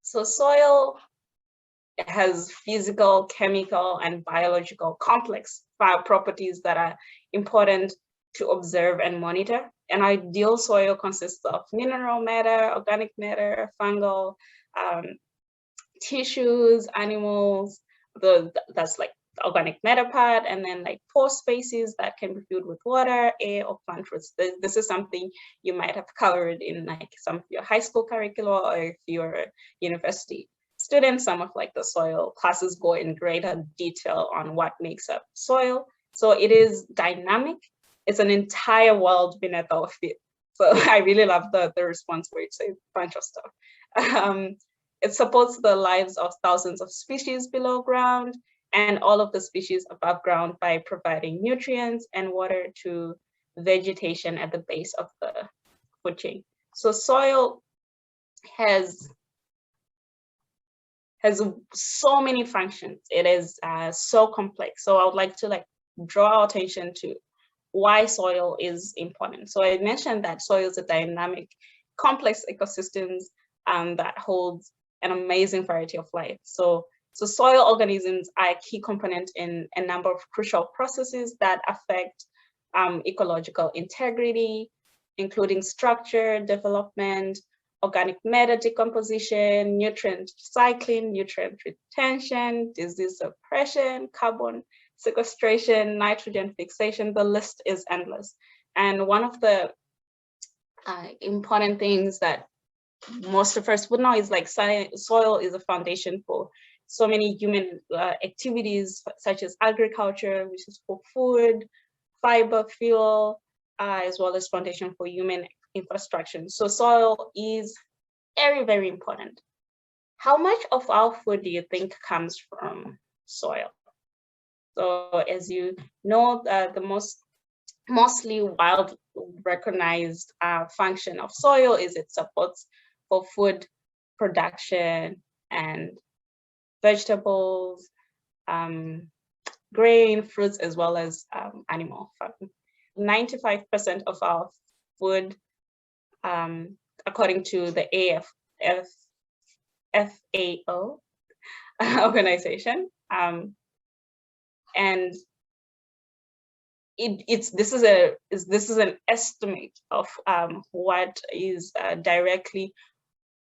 So soil has physical, chemical, and biological complex properties that are important to observe and monitor. An ideal soil consists of mineral matter, organic matter, fungal, tissues, animals, that's like the organic matter part, and then like pore spaces that can be filled with water, air, or plant roots. This is something you might have covered in like some of your high school curricula, or if you're a university student, some of like the soil classes go in greater detail on what makes up soil. So it is dynamic. It's an entire world beneath our feet. So I really love the response where it says a bunch of stuff. It supports the lives of thousands of species below ground and all of the species above ground by providing nutrients and water to vegetation at the base of the food chain. So soil has so many functions. It is so complex. So I would like to like draw our attention to why soil is important. So I mentioned that soil is a dynamic, complex ecosystems that holds an amazing variety of life. So soil organisms are a key component in a number of crucial processes that affect ecological integrity, including structure, development, organic matter decomposition, nutrient cycling, nutrient retention, disease suppression, carbon sequestration, nitrogen fixation. The list is endless. And one of the important things that most of us would know is like soil is a foundation for so many human activities, such as agriculture, which is for food, fiber, fuel, as well as foundation for human infrastructure. So soil is very, very important. How much of our food do you think comes from soil? So as you know, the mostly wild recognized function of soil is it supports for food production and vegetables, grain, fruits, as well as animal farming. 95% of our food, according to the FAO organization, and this is an estimate of what is directly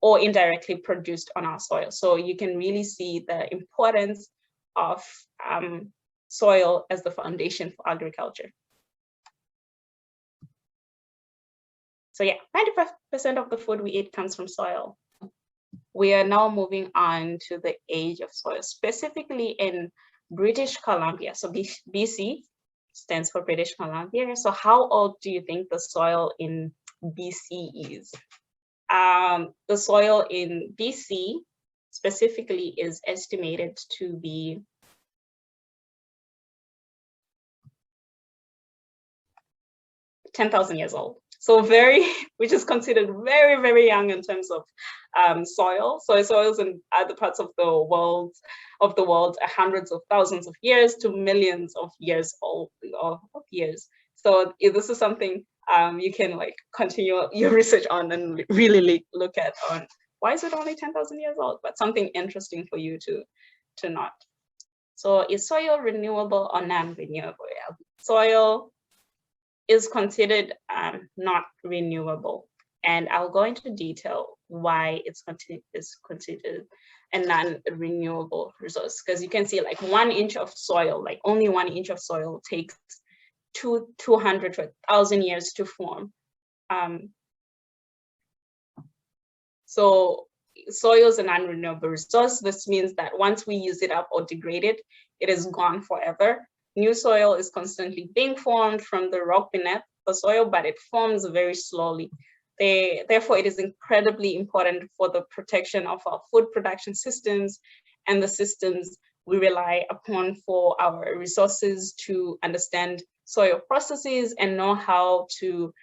or indirectly produced on our soil. So you can really see the importance of soil as the foundation for agriculture. So yeah, 95% of the food we eat comes from soil. We are now moving on to the age of soil, specifically in British Columbia. So BC stands for British Columbia. So how old do you think the soil in BC is? The soil in BC specifically is estimated to be 10,000 years old. So which is considered very, very young in terms of soil. So soils in other parts of the world are hundreds of thousands of years to millions of years old of years. So this is something you can like continue your research on and really look at on why is it only 10,000 years old, but something interesting for you to note. So is soil renewable or non-renewable? Soil is considered not renewable, and I'll go into detail why it's considered a non-renewable resource, because you can see like 1 inch of soil, like only 1 inch of soil takes 200 to 1,000 years to form. So soil is a non-renewable resource. This means that once we use it up or degrade it, it is gone forever. New soil is constantly being formed from the rock beneath the soil, but it forms very slowly. Therefore, it is incredibly important for the protection of our food production systems and the systems we rely upon for our resources to understand soil processes and know how to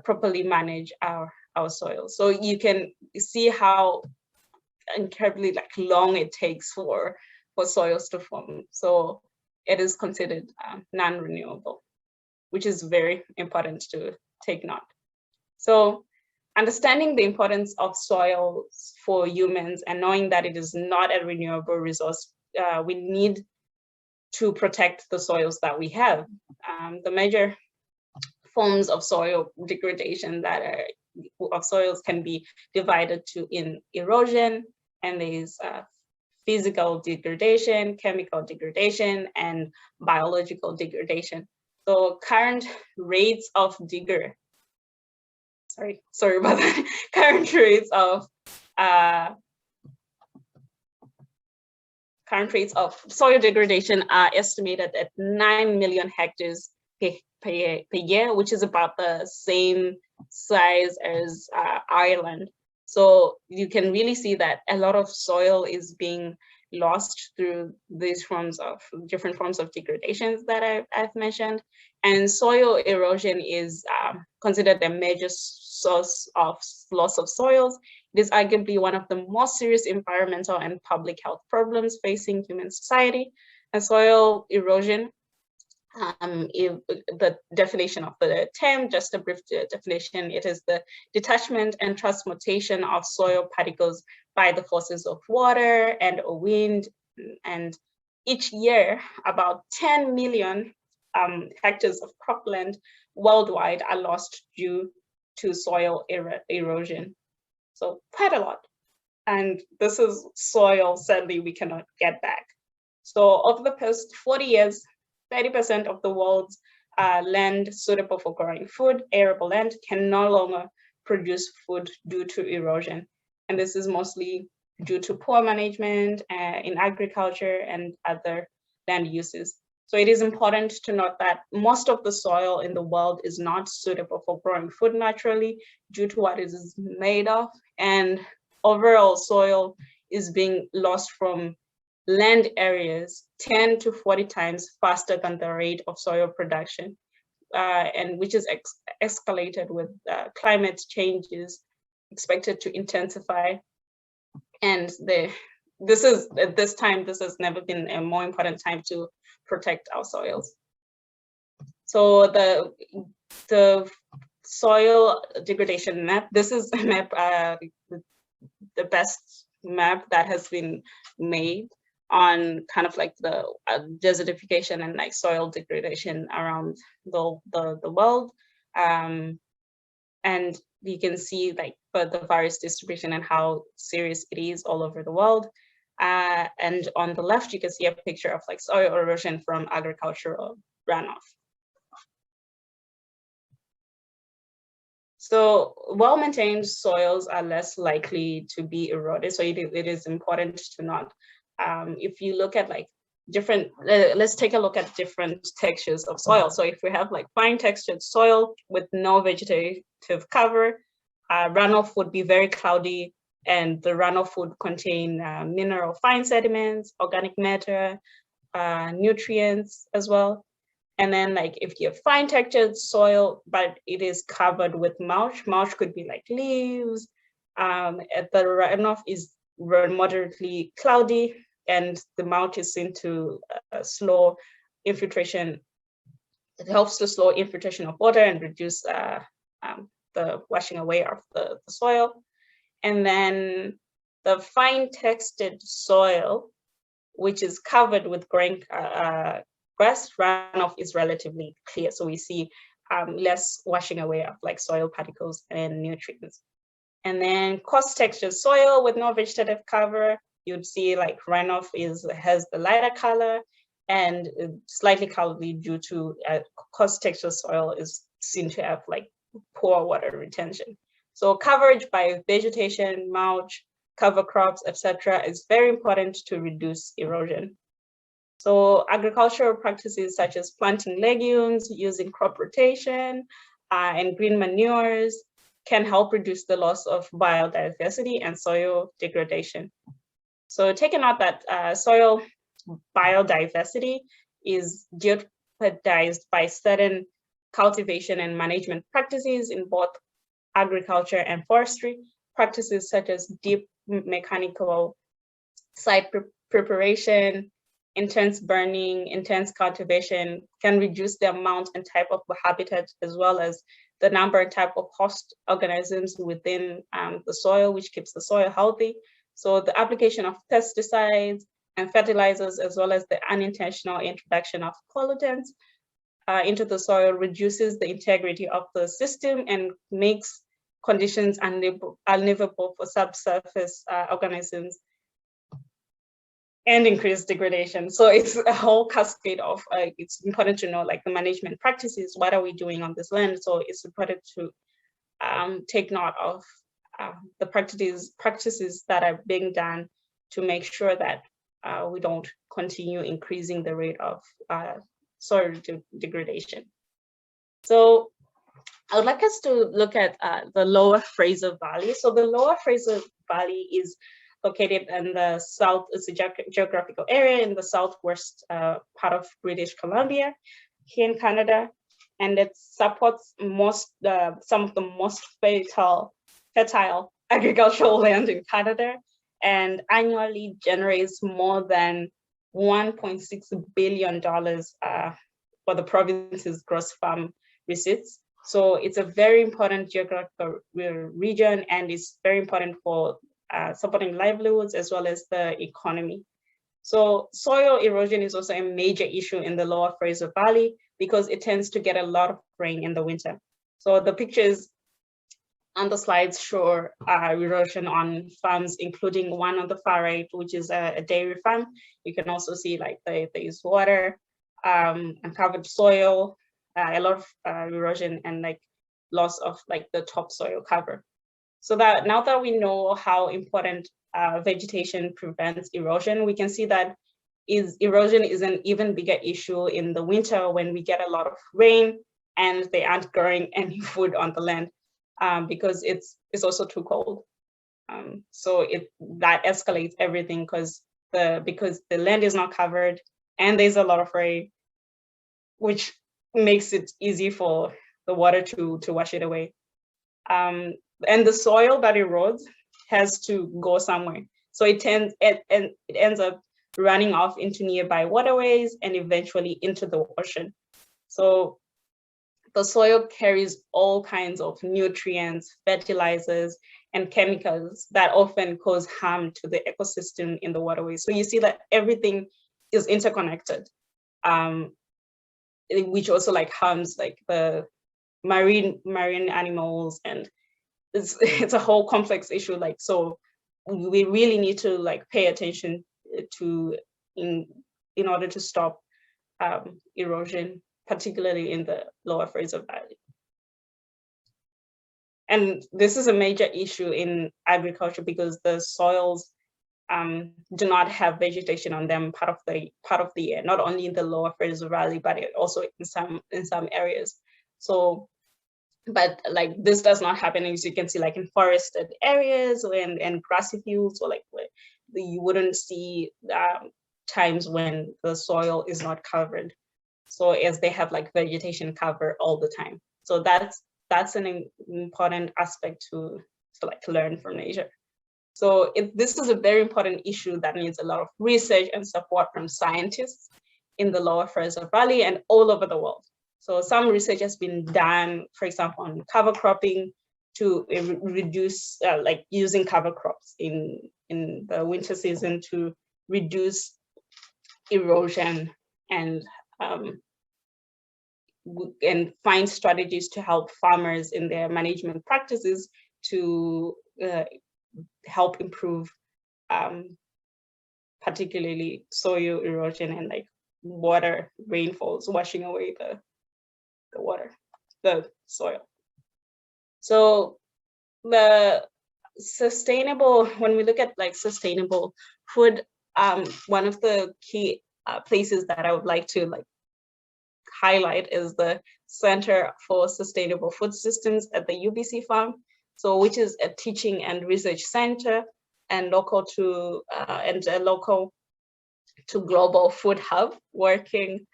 properly manage our soil. So you can see how incredibly like long it takes for soils to form. So it is considered non-renewable, which is very important to take note. So understanding the importance of soils for humans and knowing that it is not a renewable resource, we need to protect the soils that we have. The major forms of soil degradation of soils can be divided in erosion, and there's physical degradation, chemical degradation, and biological degradation. So current rates of sorry about that. Current rates of soil degradation are estimated at 9 million hectares per year, which is about the same size as Ireland. So you can really see that a lot of soil is being lost through these different forms of degradations that I've mentioned. And soil erosion is considered a major source of loss of soils. It is arguably one of the most serious environmental and public health problems facing human society. And soil erosion, the definition of the term, just a brief definition, it is the detachment and transmutation of soil particles by the forces of water and wind. And each year, about 10 million hectares of cropland worldwide are lost due to soil erosion. So quite a lot. And this is soil, sadly, we cannot get back. So over the past 40 years, 30% of the world's land suitable for growing food, arable land, can no longer produce food due to erosion. And this is mostly due to poor management in agriculture and other land uses. So it is important to note that most of the soil in the world is not suitable for growing food naturally due to what it is made of. And overall soil is being lost from land areas 10 to 40 times faster than the rate of soil production, and which is escalated with climate changes expected to intensify. And this has never been a more important time to protect our soils. So the soil degradation map, this is a map, the best map that has been made on kind of like the desertification and like soil degradation around the world. And you can see like the virus distribution and how serious it is all over the world. And on the left, you can see a picture of like soil erosion from agricultural runoff. So well-maintained soils are less likely to be eroded. So it is important to note. If you look at like different, let's take a look at different textures of soil. So if we have like fine textured soil with no vegetative cover, runoff would be very cloudy, and the runoff would contain mineral fine sediments, organic matter, nutrients as well. And then like if you have fine textured soil, but it is covered with mulch could be like leaves. The runoff is moderately cloudy, and the mulch is seen to slow infiltration. It helps to slow infiltration of water and reduce the washing away of the soil. And then the fine textured soil, which is covered with growing grass, runoff is relatively clear. So we see less washing away of like soil particles and nutrients. And then coarse textured soil with no vegetative cover, you'd see like runoff has the lighter color and slightly cloudy due to coarse textured soil is seen to have like poor water retention. So coverage by vegetation, mulch, cover crops, etc., is very important to reduce erosion. So agricultural practices such as planting legumes, using crop rotation, and green manures can help reduce the loss of biodiversity and soil degradation. So take a note that soil biodiversity is jeopardized by certain cultivation and management practices in both agriculture and forestry. Practices such as deep mechanical site preparation, intense burning, intense cultivation can reduce the amount and type of habitat, as well as the number and type of host organisms within the soil, which keeps the soil healthy. So the application of pesticides and fertilizers, as well as the unintentional introduction of pollutants into the soil, reduces the integrity of the system and makes conditions unlivable for subsurface organisms and increase degradation. So it's a whole cascade of, it's important to know like the management practices, what are we doing on this land? So it's important to take note of the practices that are being done to make sure that we don't continue increasing the rate of soil degradation. So I would like us to look at the Lower Fraser Valley. So the Lower Fraser Valley is located in the south, it's a geographical area in the southwest part of British Columbia here in Canada, and it supports some of the most fertile agricultural land in Canada, and annually generates more than $1.6 billion for the province's gross farm receipts. So it's a very important geographical region, and it's very important for supporting livelihoods as well as the economy. So soil erosion is also a major issue in the Lower Fraser Valley because it tends to get a lot of rain in the winter. So the pictures on the slides show erosion on farms, including one on the far right, which is a dairy farm. You can also see like there is water, uncovered soil, a lot of erosion and like loss of like the topsoil cover. So that now that we know how important vegetation prevents erosion, we can see that erosion is an even bigger issue in the winter when we get a lot of rain and they aren't growing any food on the land because it's also too cold. So that escalates everything because the land is not covered and there's a lot of rain, which makes it easy for the water to wash it away. And the soil that erodes has to go somewhere. So it ends up running off into nearby waterways and eventually into the ocean. So the soil carries all kinds of nutrients, fertilizers, and chemicals that often cause harm to the ecosystem in the waterways. So you see that everything is interconnected, which also like harms like the marine animals, and it's a whole complex issue. Like, so we really need to like pay attention to in order to stop erosion, particularly in the Lower Fraser Valley. And this is a major issue in agriculture because the soils do not have vegetation on them part of the year, not only in the Lower Fraser Valley, but also in some areas. So, but like this does not happen, as you can see, like in forested areas and grassy fields, or like where you wouldn't see times when the soil is not covered. So as they have like vegetation cover all the time. So that's an important aspect to like learn from nature. So this is a very important issue that needs a lot of research and support from scientists in the Lower Fraser Valley and all over the world. So some research has been done, for example, on cover cropping to reduce, like using cover crops in the winter season to reduce erosion and find strategies to help farmers in their management practices to help improve particularly soil erosion and like water rainfalls washing away the soil. So the sustainable, when we look at like sustainable food, one of the key places that I would like to like highlight is the Center for Sustainable Food Systems at the UBC Farm, so which is a teaching and research center and local to global food hub working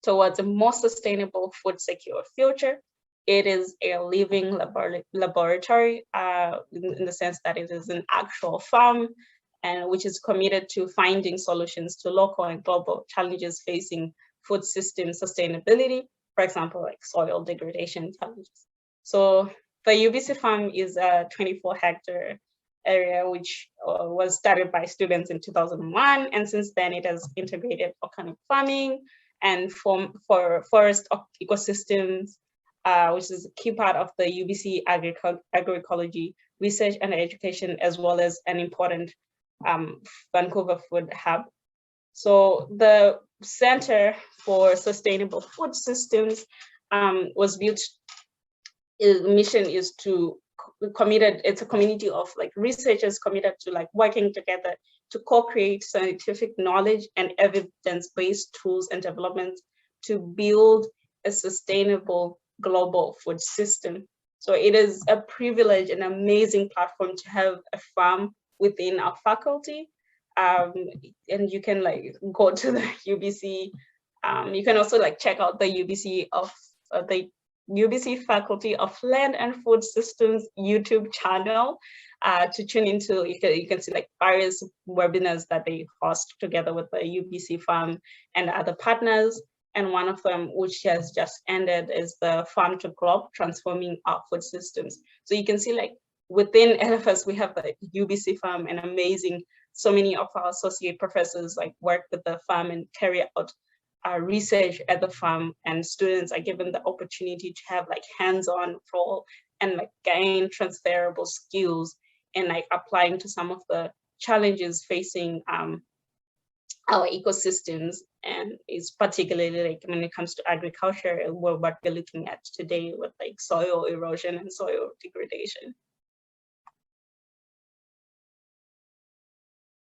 towards a more sustainable food secure future. It is a living laboratory in the sense that it is an actual farm, and which is committed to finding solutions to local and global challenges facing food system sustainability, for example, like soil degradation challenges. So the UBC Farm is a 24-hectare area which was started by students in 2001, and since then it has integrated organic farming and for forest ecosystems, which is a key part of the UBC agroecology research and education, as well as an important Vancouver food hub. So the Center for Sustainable Food Systems was built. Its mission is to committed. It's a community of like researchers committed to like working together to co-create scientific knowledge and evidence-based tools and development to build a sustainable global food system. So it is a privilege and amazing platform to have a farm within our faculty. And you can like go to the UBC. You can also like check out the UBC of the UBC Faculty of Land and Food Systems YouTube channel to tune into. You can see like various webinars that they host together with the UBC Farm and other partners. And one of them, which has just ended, is the Farm to Globe, Transforming Our Food Systems. So you can see like within LFS, we have the UBC Farm, and amazing. So many of our associate professors like work with the farm and carry out research at the farm, and students are given the opportunity to have like hands-on role and like gain transferable skills and like applying to some of the challenges facing our ecosystems, and is particularly like when it comes to agriculture, what we're looking at today with like soil erosion and soil degradation.